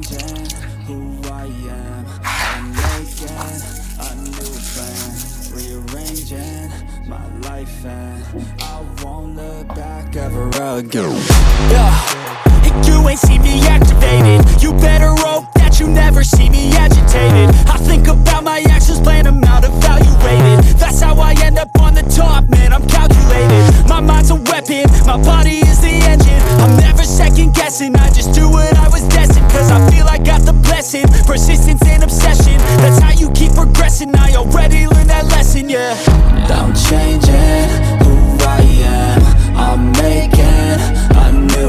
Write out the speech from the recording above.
changing who I am. I'm making a new plan, rearranging my life, and I won't look back ever again. Yeah, and you ain't see me activated. You better hope that you never see me agitated. I think about my actions, plan them out, evaluated. That's how I end up on the top, man, I'm calculated. My mind's a weapon, my body is the engine. I'm never second guessing, I just do what I was destined. Cause I feel I got the blessing, persistence and obsession. That's how you keep progressing, I already learned that lesson, yeah. I'm changing